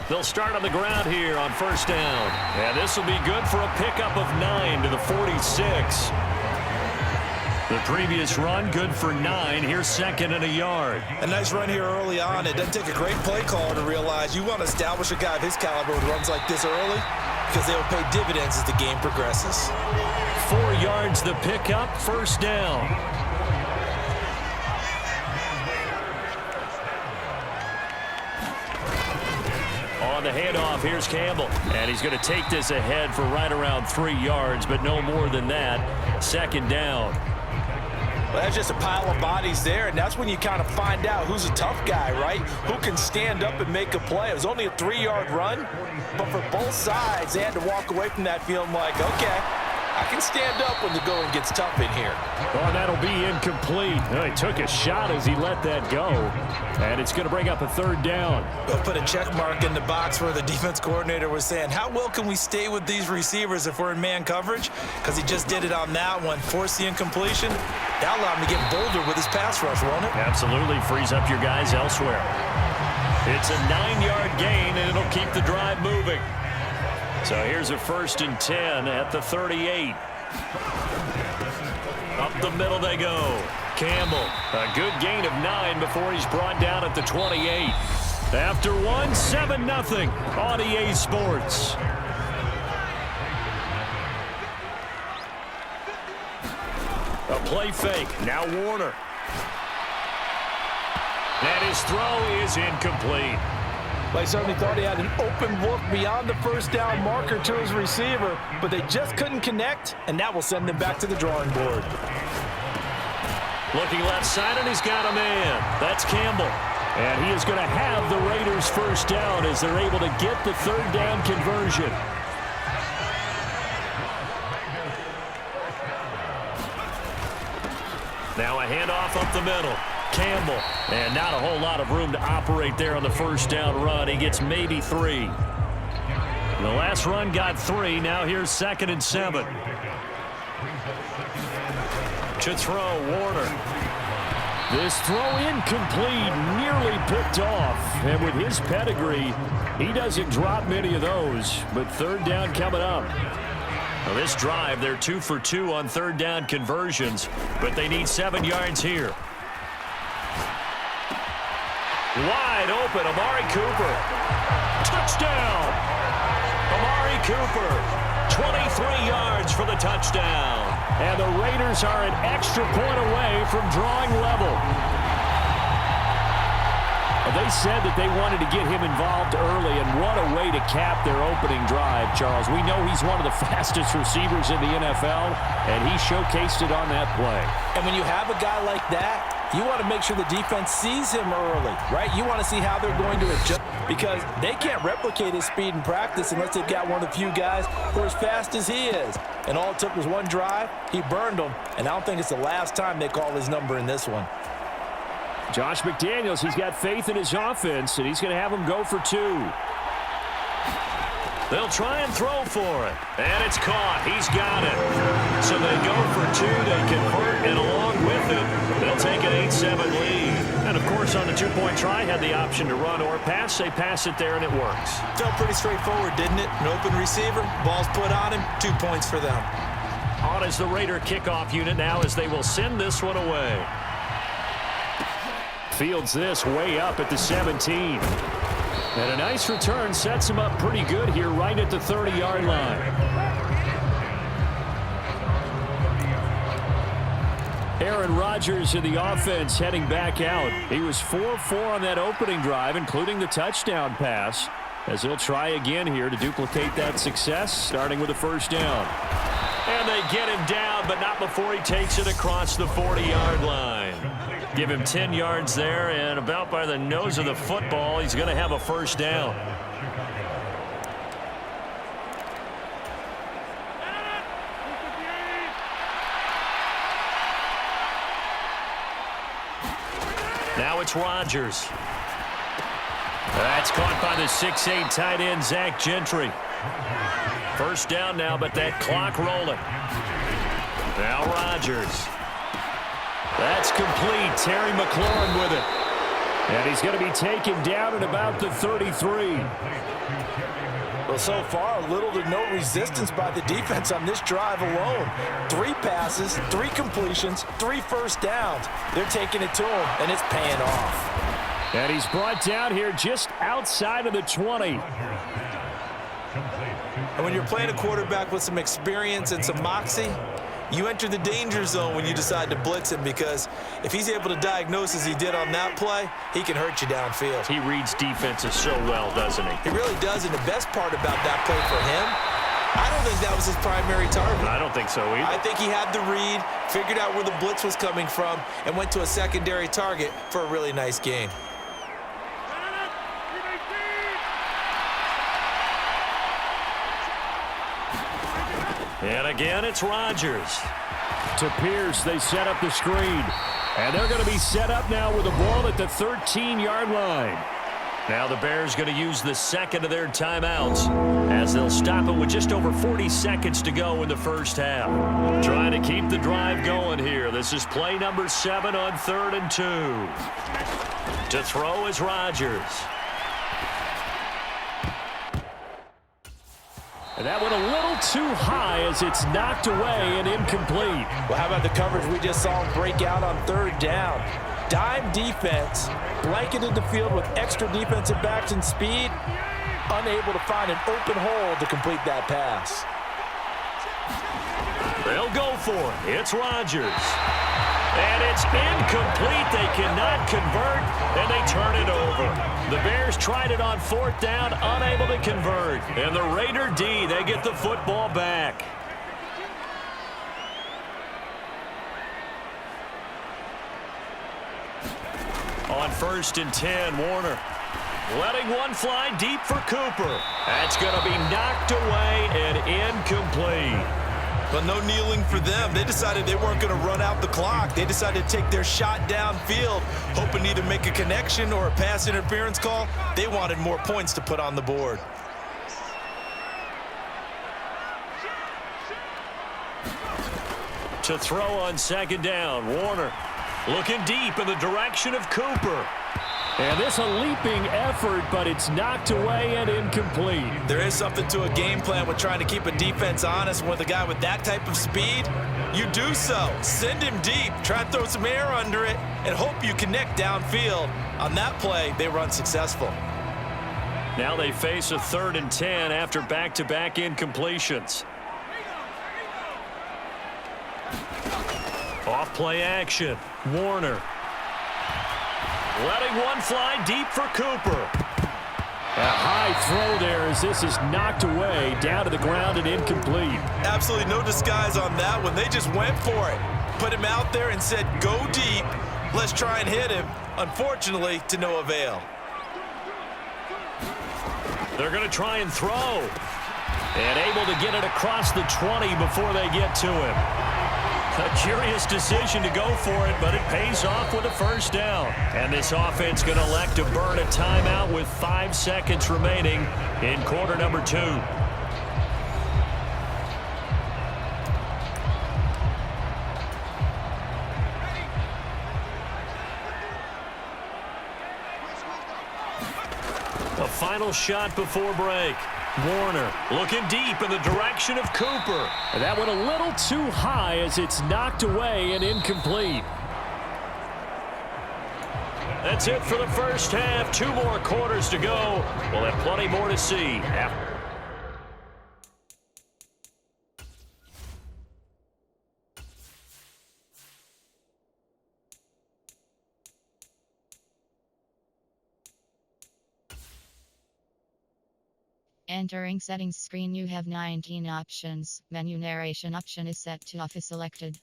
They'll start on the ground here on first down. And this will be good for a pickup of 9 to the 46. The previous run, good for 9. Here's second and a yard. A nice run here early on. It doesn't take a great play caller to realize you want to establish a guy of his caliber who runs like this early because they will pay dividends as the game progresses. 4 yards the pickup, first down. On the handoff, here's Campbell. And he's going to take this ahead for right around 3 yards, but no more than that. Second down. Well, that's just a pile of bodies there, and that's when you kind of find out who's a tough guy, right? Who can stand up and make a play. It was only a 3-yard run, but for both sides, they had to walk away from that feeling like, okay, I can stand up when the going gets tough in here. Oh, that'll be incomplete. He took a shot as he let that go, and it's going to bring up a third down. They'll put a check mark in the box where the defense coordinator was saying, how well can we stay with these receivers if we're in man coverage? Because he just did it on that one, forced the incompletion. That allowed him to get bolder with his pass rush, won't it? Absolutely, frees up your guys elsewhere. It's a 9-yard gain, and it'll keep the drive moving. So here's a 1st and 10 at the 38. Up the middle they go. Campbell, a good gain of 9 before he's brought down at the 28. After one, 7-0 on EA Sports. A play fake. Now Warner. And his throw is incomplete. Well, he certainly thought he had an open look beyond the first down marker to his receiver, but they just couldn't connect, and that will send them back to the drawing board. Looking left side, and he's got a man. That's Campbell. And he is going to have the Raiders first down as they're able to get the third down conversion. Now a handoff up the middle. Campbell, and not a whole lot of room to operate there on the first down run. He gets maybe 3. The last run got 3. Now here's 2nd and 7. To throw, Warner. This throw incomplete, nearly picked off. And with his pedigree, he doesn't drop many of those. But third down coming up. Now this drive, they're 2 for 2 on third down conversions, but they need 7 yards here. Wide open, Amari Cooper. Touchdown! Amari Cooper, 23 yards for the touchdown. And the Raiders are an extra point away from drawing level. They said that they wanted to get him involved early, and what a way to cap their opening drive, Charles. We know he's one of the fastest receivers in the NFL, and he showcased it on that play. And when you have a guy like that, you want to make sure the defense sees him early, right? You want to see how they're going to adjust because they can't replicate his speed in practice unless they've got one of the few guys who are as fast as he is. And all it took was one drive. He burned them, and I don't think it's the last time they call his number in this one. Josh McDaniels, he's got faith in his offense, and he's going to have him go for 2. They'll try and throw for it. And it's caught. He's got it. So they go for 2. They convert, and along with it, they'll take an 8-7 lead. And, of course, on the 2-point try, had the option to run or pass. They pass it there, and it works. Felt pretty straightforward, didn't it? An open receiver, ball's put on him, 2 points for them. On is the Raider kickoff unit now as they will send this one away. Fields this way up at the 17. And a nice return sets him up pretty good here right at the 30-yard line. Aaron Rodgers in the offense heading back out. He was 4-4 on that opening drive, including the touchdown pass, as he'll try again here to duplicate that success, starting with a first down. And they get him down, but not before he takes it across the 40-yard line. Give him 10 yards there, and about by the nose of the football, he's going to have a first down. Now it's Rodgers. That's caught by the 6'8" tight end, Zach Gentry. First down now, but that clock rolling. Now Rodgers. That's complete. Terry McLaurin with it. And he's going to be taken down at about the 33. Well, so far, little to no resistance by the defense on this drive alone. 3 passes, 3 completions, 3 first downs. They're taking it to him, and it's paying off. And he's brought down here just outside of the 20. And when you're playing a quarterback with some experience and some moxie, you enter the danger zone when you decide to blitz him, because if he's able to diagnose as he did on that play, he can hurt you downfield. He reads defenses so well, doesn't he? He really does, and the best part about that play for him, I don't think that was his primary target. I don't think so either. I think he had the read, figured out where the blitz was coming from, and went to a secondary target for a really nice gain. And again, it's Rodgers. To Pierce, they set up the screen. And they're going to be set up now with the ball at the 13-yard line. Now the Bears going to use the second of their timeouts as they'll stop it with just over 40 seconds to go in the first half. Trying to keep the drive going here. This is play number 7 on 3rd and 2. To throw is Rodgers. And that went a little too high as it's knocked away and incomplete. Well, how about the coverage we just saw him break out on 3rd down? Dime defense, blanketed the field with extra defensive backs and speed, unable to find an open hole to complete that pass. They'll go for it. It's Rodgers. And it's incomplete. They cannot convert, and they turn it over. The Bears tried it on 4th down, unable to convert. And the Raider D, they get the football back. On 1st and 10, Warner letting one fly deep for Cooper. That's going to be knocked away and incomplete. But no kneeling for them. They decided they weren't going to run out the clock. They decided to take their shot downfield, hoping to either make a connection or a pass interference call. They wanted more points to put on the board. To throw on 2nd down, Warner looking deep in the direction of Cooper. And this a leaping effort, but it's knocked away and incomplete. There is something to a game plan with trying to keep a defense honest. With a guy with that type of speed, you do so. Send him deep, try and throw some air under it, and hope you connect downfield. On that play, they were unsuccessful. Now they face a 3rd and 10 after back-to-back incompletions. Off play action, Warner. Letting one fly deep for Cooper. A high throw there as this is knocked away, down to the ground and incomplete. Absolutely no disguise on that one. They just went for it. Put him out there and said, go deep. Let's try and hit him. Unfortunately, to no avail. They're going to try and throw. And able to get it across the 20 before they get to him. A curious decision to go for it, but it pays off with a 1st down. And this offense going to elect to burn a timeout with 5 seconds remaining in quarter number 2. A final shot before break. Warner looking deep in the direction of Cooper. And that went a little too high as it's knocked away and incomplete. That's it for the first half. 2 more quarters to go. We'll have plenty more to see. Entering settings screen, you have 19 options. Menu narration option is set to off is selected.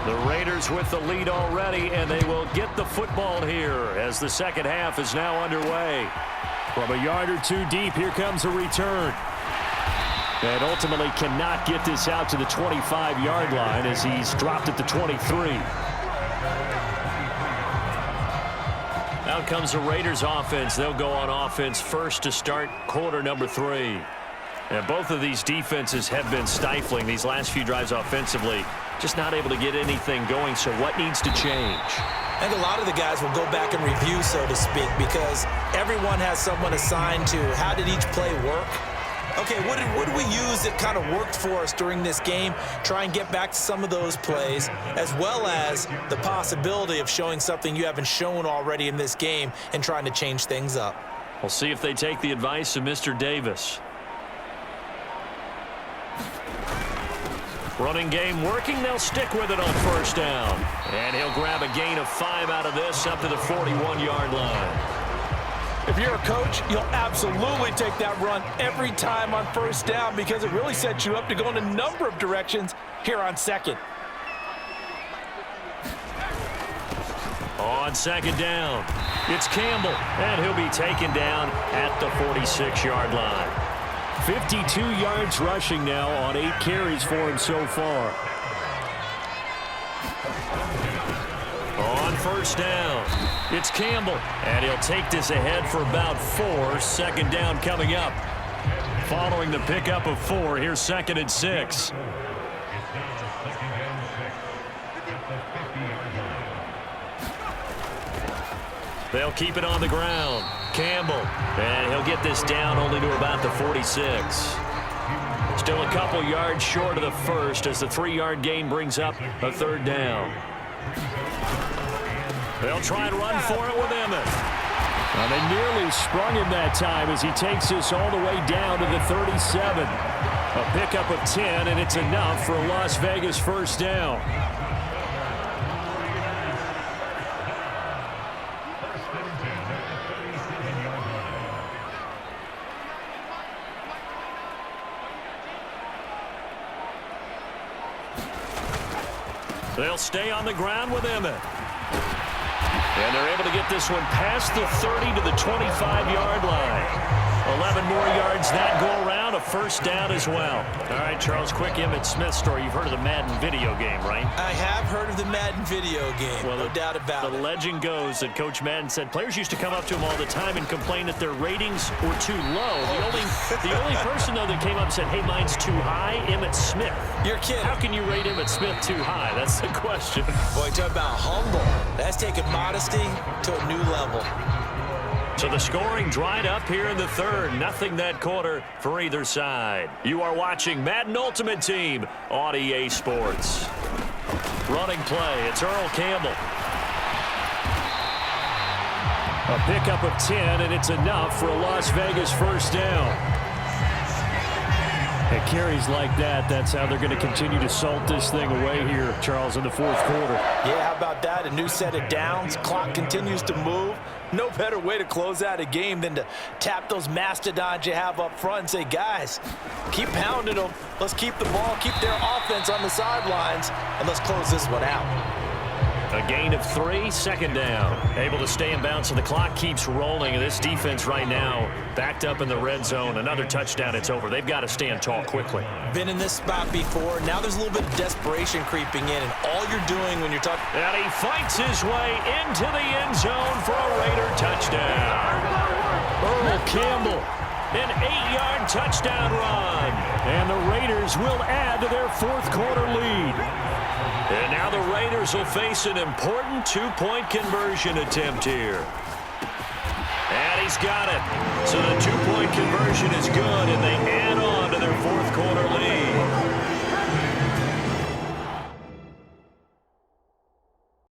The Raiders with the lead already, and they will get the football here as the second half is now underway. From a yard or two deep, here comes a return. And ultimately cannot get this out to the 25-yard line as he's dropped at the 23. Out comes the Raiders offense. They'll go on offense first to start quarter number 3. And both of these defenses have been stifling these last few drives offensively. Just not able to get anything going, so what needs to change? And a lot of the guys will go back and review, so to speak, because everyone has someone assigned to how did each play work. Okay, what did we use that kind of worked for us during this game? Try and get back to some of those plays, as well as the possibility of showing something you haven't shown already in this game and trying to change things up. We'll see if they take the advice of Mr. Davis. Running game working. They'll stick with it on first down. And he'll grab a gain of 5 out of this up to the 41-yard line. If you're a coach, you'll absolutely take that run every time on first down because it really sets you up to go in a number of directions here on second. On second down, it's Campbell, and he'll be taken down at the 46-yard line. 52 yards rushing now on 8 carries for him so far. On first down, it's Campbell, and he'll take this ahead for about 4. Second down coming up. Following the pickup of 4, here's 2nd and 6. They'll keep it on the ground. Campbell, and he'll get this down only to about the 46. Still a couple yards short of the first as the 3-yard gain brings up a 3rd down. They'll try and run for it with Emmett. Well, they nearly sprung him that time as he takes this all the way down to the 37. A pickup of 10, and it's enough for a Las Vegas first down. They'll stay on the ground with Emmett. And they're able to get this one past the 30 to the 25-yard line. 11 more yards that go around, a first down as well. All right, Charles, quick Emmett Smith story. You've heard of the Madden video game, right? I have heard of the Madden video game, well, no doubt about it. The legend goes that Coach Madden said players used to come up to him all the time and complain that their ratings were too low. The only person, though, that came up and said, hey, mine's too high, Emmett Smith. You're kidding. How can you rate Emmett Smith too high? That's the question. Boy, talk about humble. That's taking modesty to a new level. So the scoring dried up here in the 3rd. Nothing that quarter for either side. You are watching Madden Ultimate Team on EA Sports. Running play. It's Earl Campbell. A pickup of 10, and it's enough for a Las Vegas first down. At carries like that, that's how they're going to continue to salt this thing away here, Charles, in the 4th quarter. Yeah, how about that? A new set of downs. Clock continues to move. No better way to close out a game than to tap those mastodons you have up front and say, guys, keep pounding them. Let's keep the ball, keep their offense on the sidelines, and let's close this one out. A gain of 3, 2nd down. Able to stay in bounds, so the clock keeps rolling. And this defense right now backed up in the red zone. Another touchdown, it's over. They've got to stand tall quickly. Been in this spot before. Now there's a little bit of desperation creeping in, and all you're doing when you're talking... And he fights his way into the end zone for a Raider touchdown. Earl Campbell, an 8-yard touchdown run. And the Raiders will add to their 4th quarter lead. And now the Raiders will face an important 2-point conversion attempt here. And he's got it. So the 2-point conversion is good, and they add on to their 4th quarter lead.